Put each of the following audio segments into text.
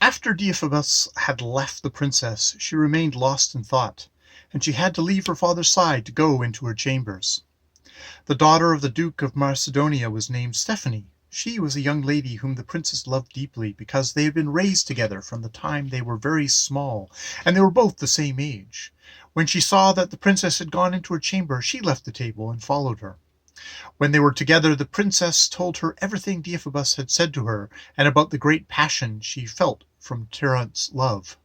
After Deiphobus had left the princess, she remained lost in thought, and she had to leave her father's side to go into her chambers. The daughter of the Duke of Macedonia was named Stephanie. She was a young lady whom the princess loved deeply, because they had been raised together from the time they were very small, and they were both the same age. When she saw that the princess had gone into her chamber, she left the table and followed her. When they were together, the princess told her everything Deiphobus had said to her, and about the great passion she felt from Trnt's love.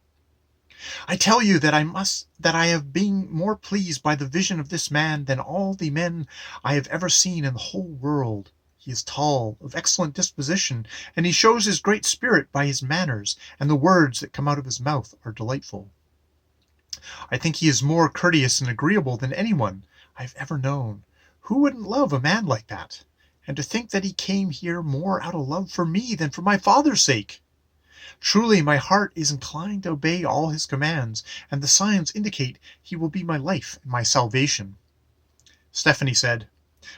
"I tell you that I have been more pleased by the vision of this man than all the men I have ever seen in the whole world. He is tall, of excellent disposition, and he shows his great spirit by his manners, and the words that come out of his mouth are delightful. I think he is more courteous and agreeable than anyone I have ever known. Who wouldn't love a man like that? And to think that he came here more out of love for me than for my father's sake! Truly, my heart is inclined to obey all his commands, and the signs indicate he will be my life and my salvation." Stephanie said,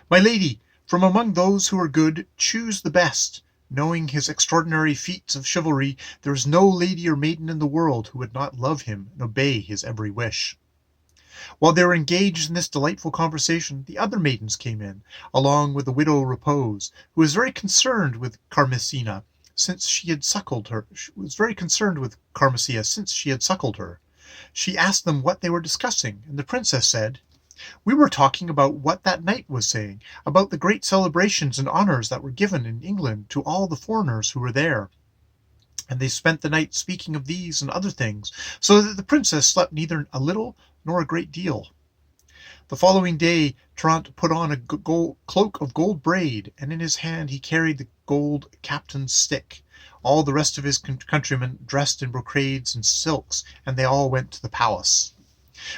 "My lady, from among those who are good, choose the best. Knowing his extraordinary feats of chivalry, there is no lady or maiden in the world who would not love him and obey his every wish." While they were engaged in this delightful conversation, the other maidens came in, along with the widow Repose, who was very concerned with Carmesina, since she had suckled her. She asked them what they were discussing, and the princess said, "We were talking about what that knight was saying, about the great celebrations and honors that were given in England to all the foreigners who were there." And they spent the night speaking of these and other things, so that the princess slept neither a little nor a great deal. The following day Trnt put on a cloak of gold braid, and in his hand he carried the gold captain's stick. All the rest of his countrymen dressed in brocades and silks, and they all went to the palace.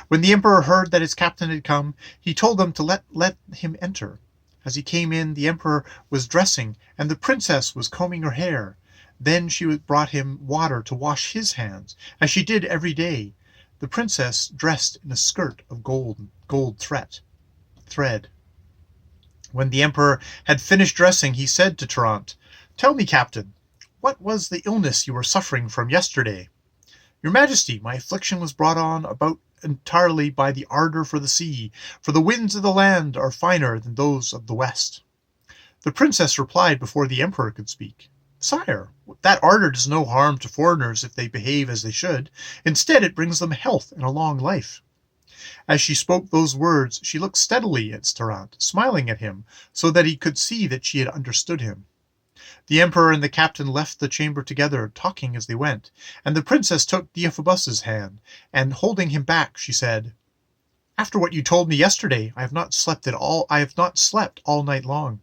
When the emperor heard that his captain had come, he told them to let him enter. As he came in, the emperor was dressing, and the princess was combing her hair. Then she brought him water to wash his hands, as she did every day. The princess dressed in a skirt of gold thread. When the emperor had finished dressing, he said to Trnt, "Tell me, captain, what was the illness you were suffering from yesterday?" "Your Majesty, my affliction was brought on about entirely by the ardor for the sea, for the winds of the land are finer than those of the west." The princess replied before the emperor could speak, "Sire, that ardor does no harm to foreigners if they behave as they should. Instead, it brings them health and a long life." As she spoke those words, she looked steadily at Trnt, smiling at him, so that he could see that she had understood him. The emperor and the captain left the chamber together, talking as they went, and the princess took Deiphobus's hand, and holding him back, she said, "After what you told me yesterday, I have not slept all night long."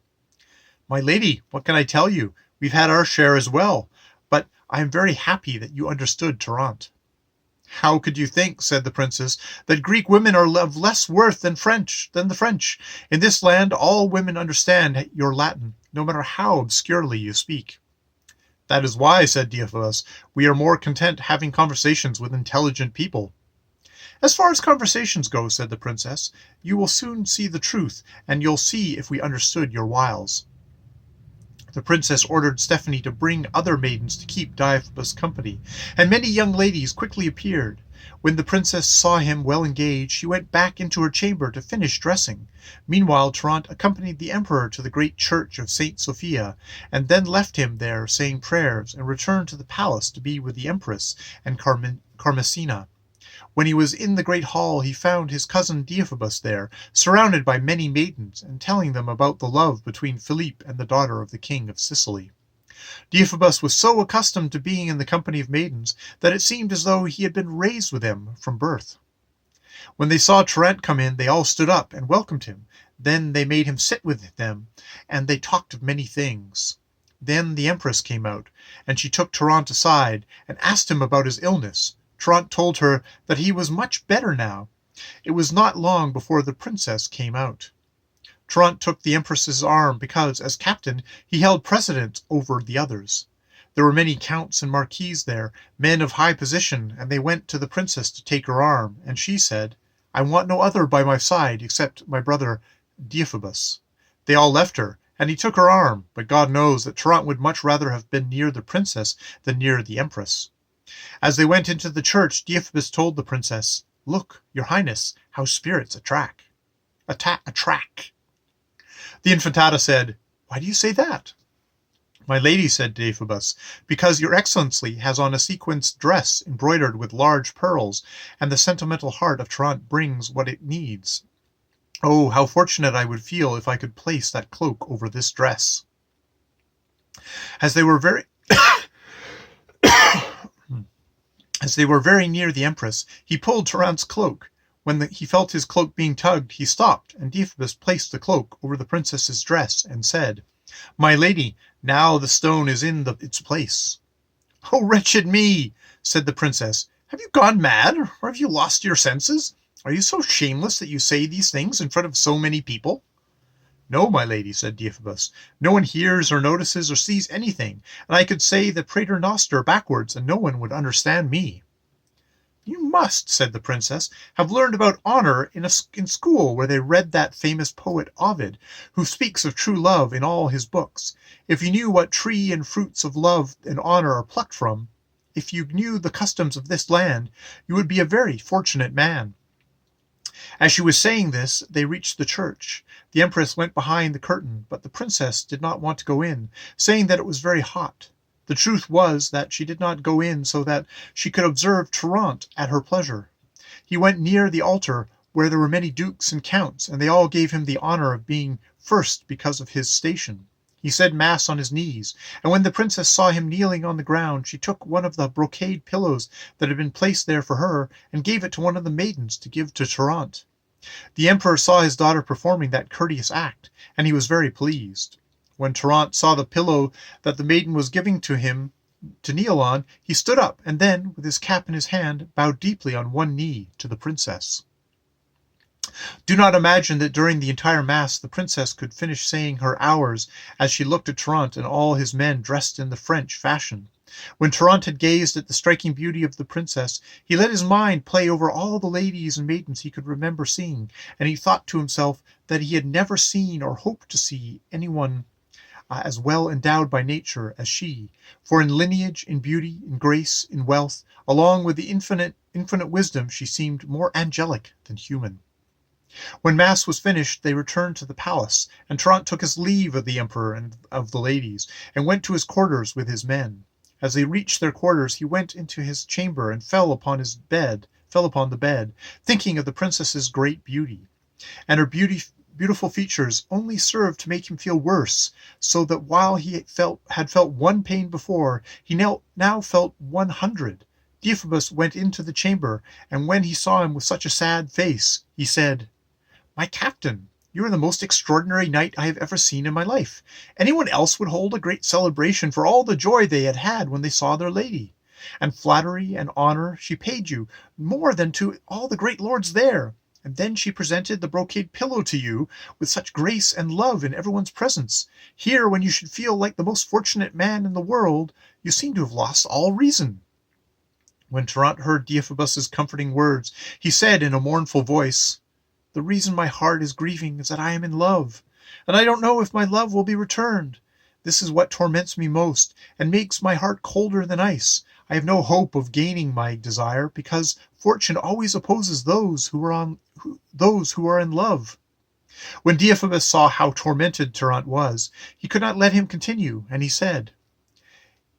"My lady, what can I tell you? We've had our share as well, but I am very happy that you understood Trnt." "How could you think," said the princess, "that Greek women are of less worth than the French? In this land all women understand your Latin, no matter how obscurely you speak." "That is why," said Deiphobus, "we are more content having conversations with intelligent people." "As far as conversations go," said the princess, "you will soon see the truth, and you'll see if we understood your wiles." The princess ordered Stephanie to bring other maidens to keep Deiphobus company, and many young ladies quickly appeared. When the princess saw him well engaged, she went back into her chamber to finish dressing. Meanwhile, Trnt accompanied the emperor to the great church of St. Sophia, and then left him there saying prayers, and returned to the palace to be with the empress and Carmesina. When he was in the great hall, he found his cousin Deiphobus there, surrounded by many maidens, and telling them about the love between Philippe and the daughter of the king of Sicily. Deiphobus was so accustomed to being in the company of maidens that it seemed as though he had been raised with them from birth. When they saw Trnt come in, they all stood up and welcomed him. Then they made him sit with them, and they talked of many things. Then the empress came out, and she took Trnt aside and asked him about his illness. Trnt told her that he was much better now. It was not long before the princess came out. Trnt took the empress's arm because, as captain, he held precedence over the others. There were many counts and marquises there, men of high position, and they went to the princess to take her arm, and she said, "I want no other by my side except my brother Deiphobus." They all left her, and he took her arm, but God knows that Trnt would much rather have been near the princess than near the empress. As they went into the church, Deiphobus told the princess, "Look, your highness, how spirits attract." The Infantata said, "Why do you say that?" "My lady," said Deiphobus, "because your excellency has on a sequenced dress embroidered with large pearls, and the sentimental heart of Trnt brings what it needs. Oh, how fortunate I would feel if I could place that cloak over this dress." As they were very near the empress, he pulled Trnt's cloak. When he felt his cloak being tugged, he stopped, and Deiphobus placed the cloak over the princess's dress and said, "My lady, now the stone is in its place." "Oh, wretched me!" said the princess. "Have you gone mad, or have you lost your senses? Are you so shameless that you say these things in front of so many people?" "No, my lady," said Deiphobus. "No one hears or notices or sees anything, and I could say the Pater Noster backwards, and no one would understand me." "You must," said the princess, "have learned about honor in school, where they read that famous poet Ovid, who speaks of true love in all his books. If you knew what tree and fruits of love and honor are plucked from, if you knew the customs of this land, you would be a very fortunate man." As she was saying this, they reached the church. The empress went behind the curtain, but the princess did not want to go in, saying that it was very hot. The truth was that she did not go in so that she could observe Trnt at her pleasure. He went near the altar, where there were many dukes and counts, and they all gave him the honor of being first because of his station. He said mass on his knees, and when the princess saw him kneeling on the ground, she took one of the brocade pillows that had been placed there for her, and gave it to one of the maidens to give to Trnt. The emperor saw his daughter performing that courteous act, and he was very pleased. When Trnt saw the pillow that the maiden was giving to him to kneel on, he stood up, and then, with his cap in his hand, bowed deeply on one knee to the princess. Do not imagine that during the entire mass the princess could finish saying her hours as she looked at Trnt and all his men dressed in the French fashion. When Trnt had gazed at the striking beauty of the princess, he let his mind play over all the ladies and maidens he could remember seeing, and he thought to himself that he had never seen or hoped to see anyone as well endowed by nature as she, for in lineage, in beauty, in grace, in wealth, along with the infinite wisdom, she seemed more angelic than human. When mass was finished, they returned to the palace, and Trnt took his leave of the emperor and of the ladies, and went to his quarters with his men. As they reached their quarters, he went into his chamber and fell upon the bed, thinking of the princess's great beauty, and her beautiful features only served to make him feel worse, so that while he had felt one pain before, he now felt 100. Deiphobus went into the chamber, and when he saw him with such a sad face, he said, "My captain, you are the most extraordinary knight I have ever seen in my life. Anyone else would hold a great celebration for all the joy they had had when they saw their lady. And flattery and honor she paid you more than to all the great lords there. And then she presented the brocade pillow to you with such grace and love in everyone's presence. Here, when you should feel like the most fortunate man in the world, you seem to have lost all reason." When Trnt heard Deiphobus's comforting words, he said in a mournful voice, "The reason my heart is grieving is that I am in love, and I don't know if my love will be returned. This is what torments me most, and makes my heart colder than ice. I have no hope of gaining my desire, because fortune always opposes those who are in love." When Deiphobus saw how tormented Trnt was, he could not let him continue, and he said,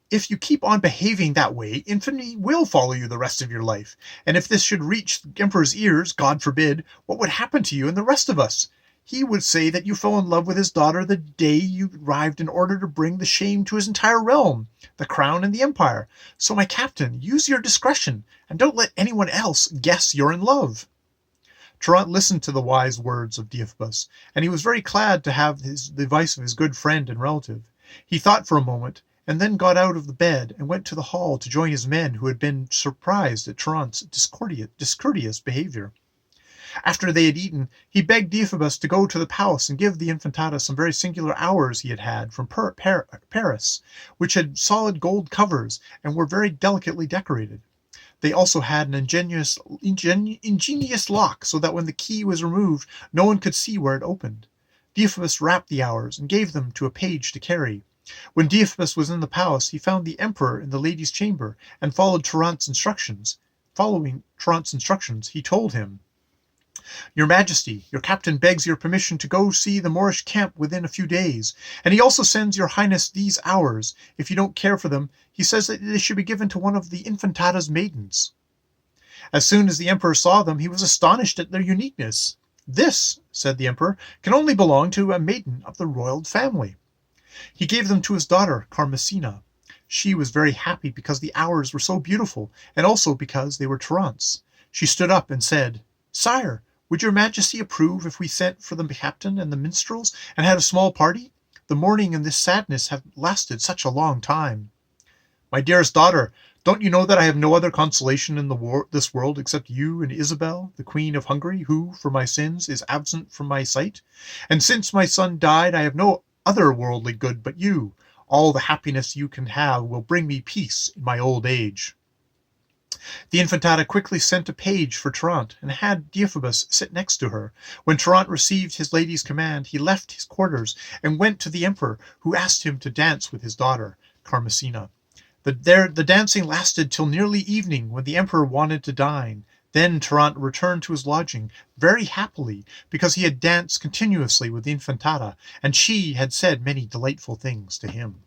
"If you keep on behaving that way, infamy will follow you the rest of your life, and if this should reach the emperor's ears, God forbid, what would happen to you and the rest of us? He would say that you fell in love with his daughter the day you arrived in order to bring the shame to his entire realm, the crown and the empire. So, my captain, use your discretion, and don't let anyone else guess you're in love." Trnt listened to the wise words of Deiphobus, and he was very glad to have the advice of his good friend and relative. He thought for a moment, and then got out of the bed and went to the hall to join his men, who had been surprised at Trnt's discourteous behavior. After they had eaten, he begged Deiphobus to go to the palace and give the Infantata some very singular hours he had had from Paris, which had solid gold covers and were very delicately decorated. They also had an ingenious lock, so that when the key was removed, no one could see where it opened. Deiphobus wrapped the hours and gave them to a page to carry. When Deiphobus was in the palace, he found the emperor in the ladies' chamber, and following Trnt's instructions, he told him, "Your Majesty, your captain begs your permission to go see the Moorish camp within a few days, and he also sends your highness these hours. If you don't care for them, he says that they should be given to one of the Infantata's maidens." As soon as the emperor saw them, he was astonished at their uniqueness. "This," said the emperor, "can only belong to a maiden of the royal family." He gave them to his daughter, Carmesina. She was very happy because the hours were so beautiful, and also because they were Trnt's. She stood up and said, "Sire, would your Majesty approve if we sent for the captain and the minstrels, and had a small party? The mourning and this sadness have lasted such a long time." "My dearest daughter, don't you know that I have no other consolation in this world except you and Isabel, the Queen of Hungary, who, for my sins, is absent from my sight? And since my son died, I have no other worldly good but you. All the happiness you can have will bring me peace in my old age." The Infantata quickly sent a page for Trnt, and had Deiphobus sit next to her. When Trnt received his lady's command, he left his quarters and went to the emperor, who asked him to dance with his daughter, Carmesina. The dancing lasted till nearly evening, when the emperor wanted to dine. Then Trnt returned to his lodging very happily, because he had danced continuously with the Infantata, and she had said many delightful things to him.